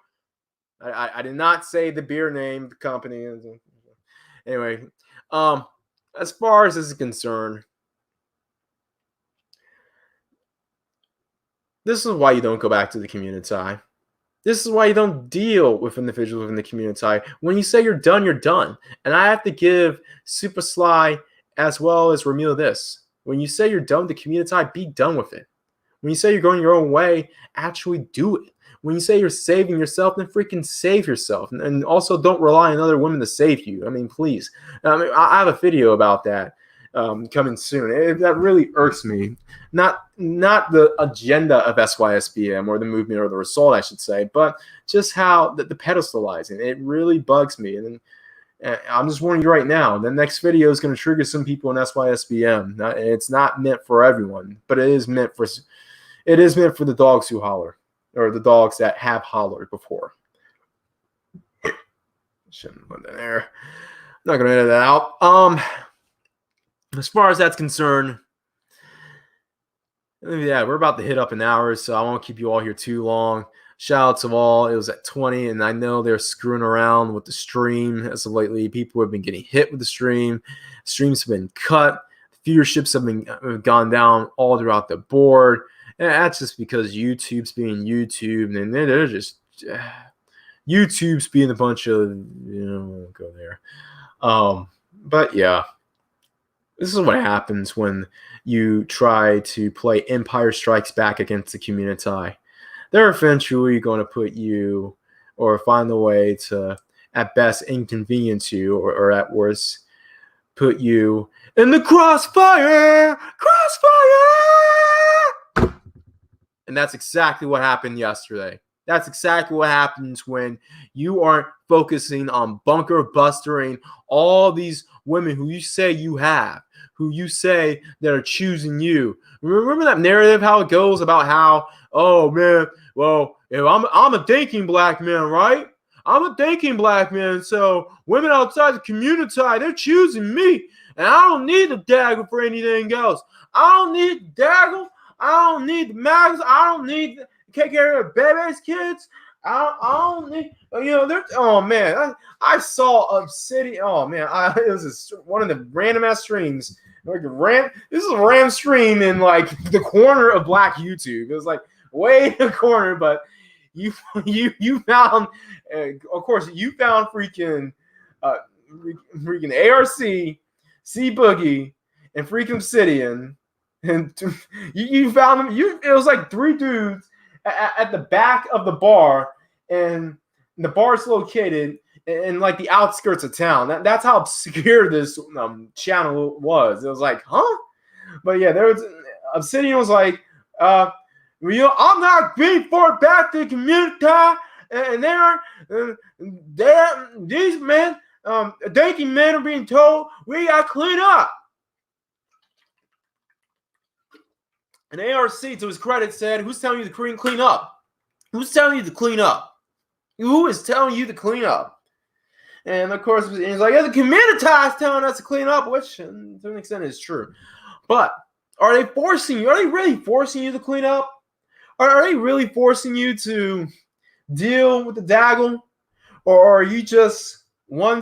I did not say the beer name, the company. Anyway, as far as this is concerned, this is why you don't go back to the community. This is why you don't deal with individuals within the community. When you say you're done, you're done. And I have to give Super Sly as well as Ramil this. When you say you're done with the community, be done with it. When you say you're going your own way, actually do it. When you say you're saving yourself, then freaking save yourself. And also don't rely on other women to save you. I mean, please. I have a video about that coming soon. That really irks me. Not the agenda of SYSBM or the movement or the result, I should say, but just how the pedestalizing. It really bugs me. And I'm just warning you right now, the next video is going to trigger some people in SYSBM. It's not meant for everyone, but it is meant for the dogs who holler, or the dogs that have hollered before. Shouldn't put that there. I'm not going to edit that out. As far as that's concerned, yeah, we're about to hit up an hour, so I won't keep you all here too long. Shout out to all. It was at 20, and I know they're screwing around with the stream as of lately. People have been getting hit with the stream. Streams have been cut. Viewerships have gone down all throughout the board. And that's just because YouTube's being YouTube, and they're just YouTube's being a bunch of, won't go there. But yeah. This is what happens when you try to play Empire Strikes Back against the community. They're eventually going to put you, or find a way to, at best, inconvenience you, or at worst, put you in the crossfire! Crossfire! And that's exactly what happened yesterday. That's exactly what happens when you aren't focusing on bunker bustering all these women who you say you have, who you say that are choosing you. Remember that narrative, how it goes about how, oh man, well, if I'm a thinking black man, right? I'm a thinking black man, so women outside the community, they're choosing me, and I don't need the dagger for anything else. I don't need the dagger. I don't need the mags. I don't need to take care of babies, kids. I don't need, oh man, I saw Obsidian. Oh man, it was one of the random ass streams. This is a random stream in like the corner of Black YouTube. It was like way in the corner, but you found, of course, you found freaking freaking ARC, C Boogie, and freaking Obsidian. And you found them. It was like 3 dudes at the back of the bar, and the bar's located in like the outskirts of town. That's how obscure this channel was. It was like, huh? But yeah, there was Obsidian was like, I'm not being for back to the community, and these men, thinking men are being told we got to clean up. And ARC, to his credit, said, "Who's telling you to clean up? Who's telling you to clean up? Who is telling you to clean up?" And of course, he's like, "Yeah, the community is telling us to clean up," which, to an extent, is true. But are they forcing you? Are they really forcing you to clean up? Are they really forcing you to deal with the daggle, or are you just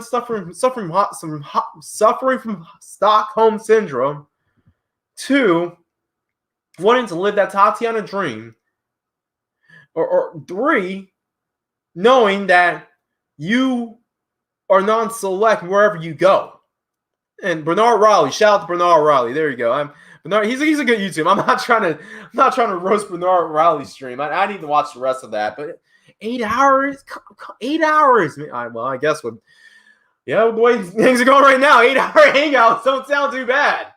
suffering from Stockholm syndrome? 2, wanting to live that Tatiana dream, or 3, knowing that you are non-select wherever you go. And Bernard Riley, shout out to Bernard Riley. There you go. Bernard. He's a good YouTube. I'm not trying to roast Bernard Riley's stream. I need to watch the rest of that. But 8 hours, 8 hours. Well, I guess the way things are going right now, 8-hour hangouts don't sound too bad.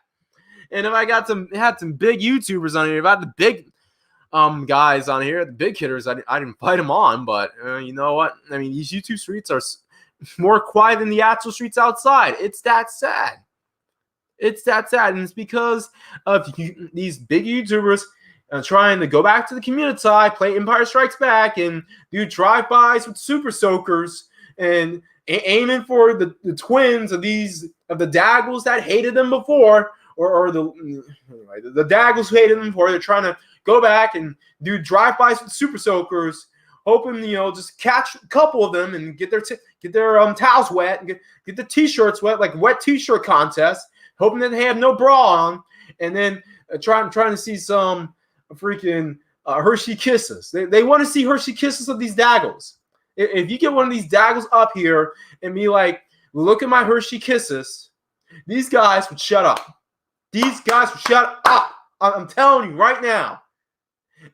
And if I had some big YouTubers on here, if I had the big guys on here, the big hitters, I'd invite them on. But you know what? I mean, these YouTube streets are more quiet than the actual streets outside. It's that sad. It's that sad. And it's because of these big YouTubers trying to go back to the community, play Empire Strikes Back, and do drive-bys with super soakers, and aiming for the twins of the Daggles that hated them before, or the Daggles who hated them before. They're trying to go back and do drive-bys with super soakers, hoping just catch a couple of them and get their towels wet and get the t-shirts wet, like wet t-shirt contest, hoping that they have no bra on, and then trying to see some freaking Hershey Kisses. They want to see Hershey Kisses of these Daggles. If you get one of these Daggles up here and be like, "Look at my Hershey Kisses," these guys would shut up. These guys would shut up. I'm telling you right now.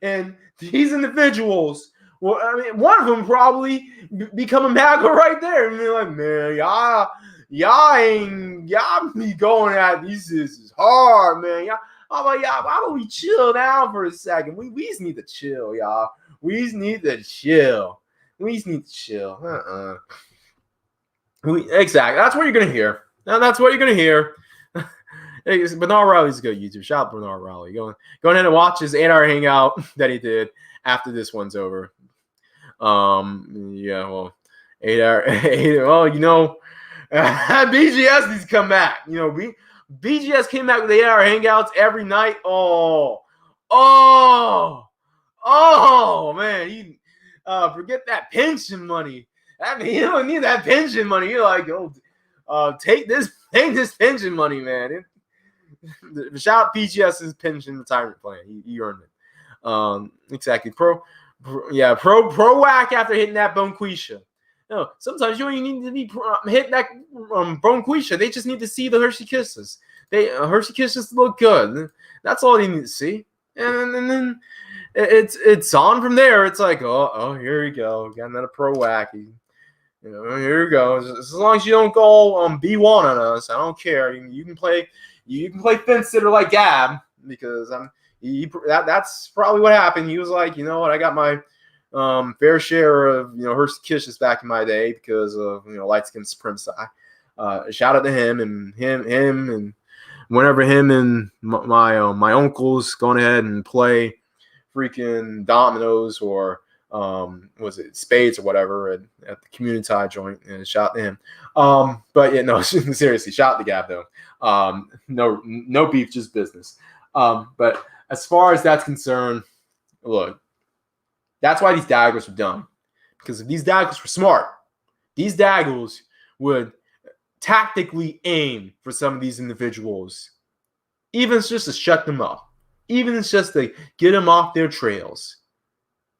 And these individuals, well, I mean, one of them probably become a MAGA right there. And they're like, "Man, y'all be going at these sisters hard, man. Why don't we chill down for a second? We just need to chill, y'all. We just need to chill. Exactly. That's what you're gonna hear. Now that's what you're gonna hear. Bernard Riley's a good YouTube. Shout out Bernard Riley. Go ahead and watch his 8-hour hangout that he did after this one's over. 8 hour. Well, BGS needs to come back. BGS came back with 8-hour hangouts every night. Oh man, forget that pension money. I mean, you don't need that pension money. You're like, take this pension money, man. Shout out BGS's pension retirement plan. He earned it. Exactly. Pro whack after hitting that Bonquisha. No, sometimes you don't even need to be hitting that Bonquisha. They just need to see the Hershey Kisses. Hershey Kisses look good. That's all they need to see. And then it's on from there. It's like, oh, here we go. Got another pro wacky. Here we go. As long as you don't go B1 on us, I don't care. You can play fence sitter like Gab, because that's probably what happened. He was like, you know what, I got my fair share of Hershey Kisses back in my day because of light skin supremacy. Shout out to him and whenever him and my uncles going ahead and play freaking dominoes or was it spades or whatever at the community joint, and shout out to him. But yeah, no, seriously, shout out to Gab though. No beef, just business. But as far as that's concerned, look, that's why these Daggles were done. Because if these Daggles were smart, these Daggles would tactically aim for some of these individuals, even if it's just to shut them up, even if it's just to get them off their trails.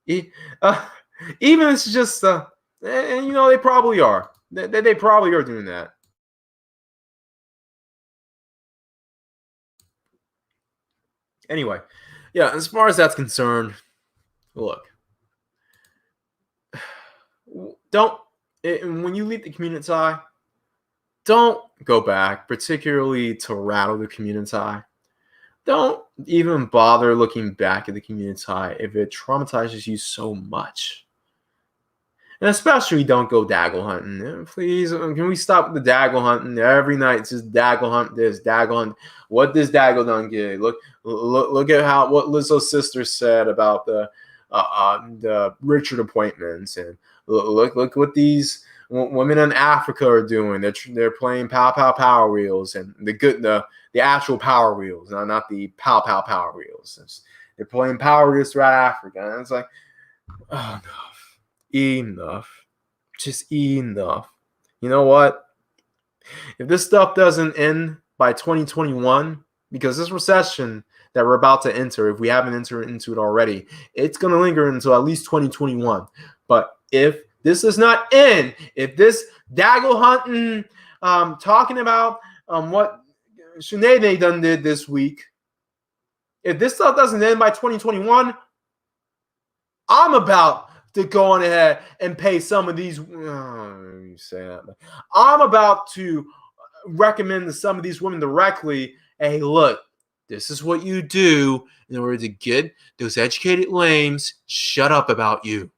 Even if it's just, and they probably are. They probably are doing that. Anyway, yeah, as far as that's concerned, look, don't, when you leave the community, don't go back, particularly to rattle the community. Don't even bother looking back at the community if it traumatizes you so much. And especially don't go daggle hunting. Please, can we stop with the daggle hunting? Every night it's just daggle hunt this, daggle hunt. What does daggle done get? Look at what Lizzo's sister said about the Richard appointments, and look what these women in Africa are doing. They're playing power wheels, and the actual power wheels, not the power wheels. They're playing power wheels throughout Africa, and it's like, oh no. Enough. Just enough. You know what? If this stuff doesn't end by 2021, because this recession that we're about to enter, if we haven't entered into it already, it's going to linger until at least 2021. But if this does not end, if this daggle hunting, talking about what Sinead done did this week, if this stuff doesn't end by 2021, I'm about to go on ahead and pay some of these. I'm about to recommend to some of these women directly, hey, look, this is what you do in order to get those educated lames shut up about you.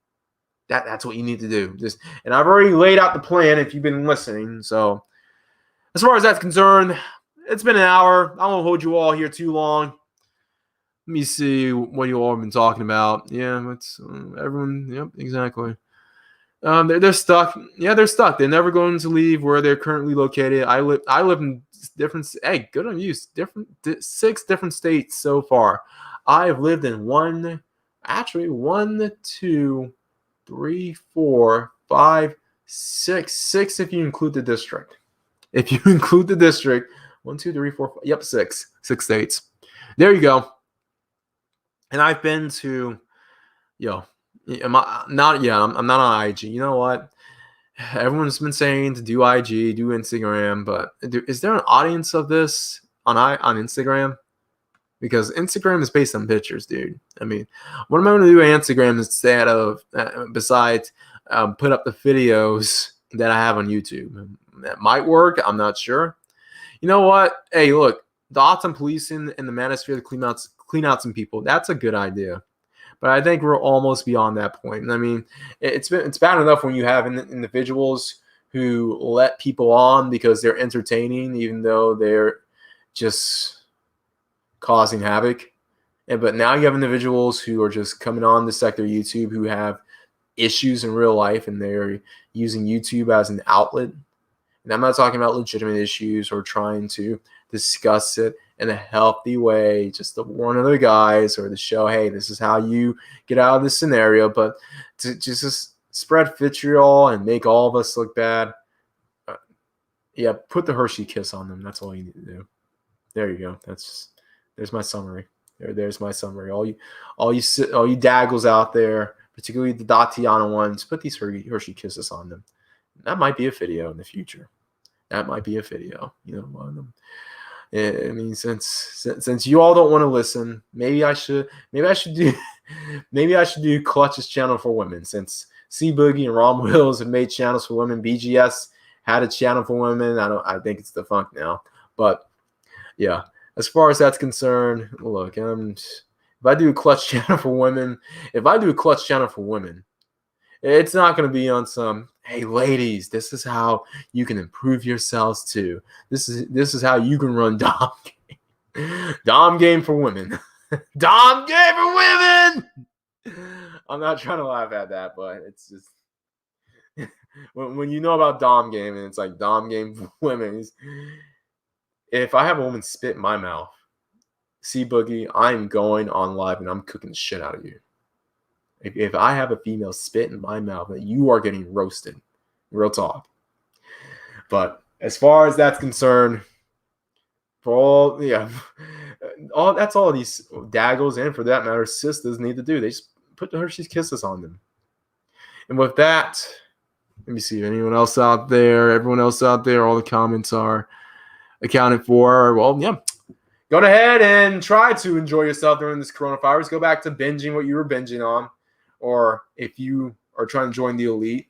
That's what you need to do. And I've already laid out the plan if you've been listening. So as far as that's concerned, it's been an hour. I won't hold you all here too long. Let me see what you all have been talking about. Yeah, it's everyone. Yep, exactly. They're stuck. Yeah, they're stuck. They're never going to leave where they're currently located. I live in different. Hey, good on you. 6 different states so far. I have lived in 1, 2, 3, 4, 5, 6. 6 if you include the district. If you include the district, 1, 2, 3, 4, 5, yep, 6 states. There you go. And I've been to, I'm not on IG. You know what? Everyone's been saying to do IG, do Instagram, but is there an audience of this on Instagram? Because Instagram is based on pictures, dude. I mean, what am I going to do on Instagram instead of, besides put up the videos that I have on YouTube? That might work. I'm not sure. You know what? Hey, look, dots on policing in the manosphere to clean out some people. That's a good idea. But I think we're almost beyond that point. I mean, it's bad enough when you have individuals who let people on because they're entertaining, even though they're just causing havoc. But now you have individuals who are just coming on the sector YouTube who have issues in real life, and they're using YouTube as an outlet. And I'm not talking about legitimate issues or trying to discuss it in a healthy way, just to warn other guys or to show, hey, this is how you get out of this scenario. But to just spread vitriol and make all of us look bad, put the Hershey kiss on them. That's all you need to do. There you go. There's my summary. There's my summary. All you daggles out there, particularly the Tatiana ones, put these Hershey kisses on them. That might be a video in the future. That might be a video. I mean, since you all don't want to listen, maybe I should do Clutch's channel for women. Since C Boogie and Rom Wills have made channels for women, BGS had a channel for women. I think it's defunct now. But yeah, as far as that's concerned, look, if I do a Clutch channel for women, it's not going to be on some, hey, ladies, this is how you can improve yourselves too. This is how you can run Dom game. Dom game for women. Dom game for women! I'm not trying to laugh at that, but it's just when you know about Dom game and it's like Dom game for women. If I have a woman spit in my mouth, C Boogie, I'm going on live and I'm cooking the shit out of you. If I have a female spit in my mouth, you are getting roasted. Real talk. But as far as that's concerned, that's all these daggles, and for that matter, sisters need to do. They just put the Hershey's Kisses on them. And with that, Let me see. Anyone else out there? Everyone else out there? All the comments are accounted for. Well, yeah. Go ahead and try to enjoy yourself during this coronavirus. Go back to binging what you were binging on. Or if you are trying to join the elite,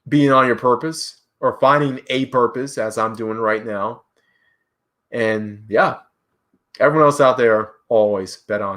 being on your purpose or finding a purpose, as I'm doing right now. And yeah, everyone else out there, always bet on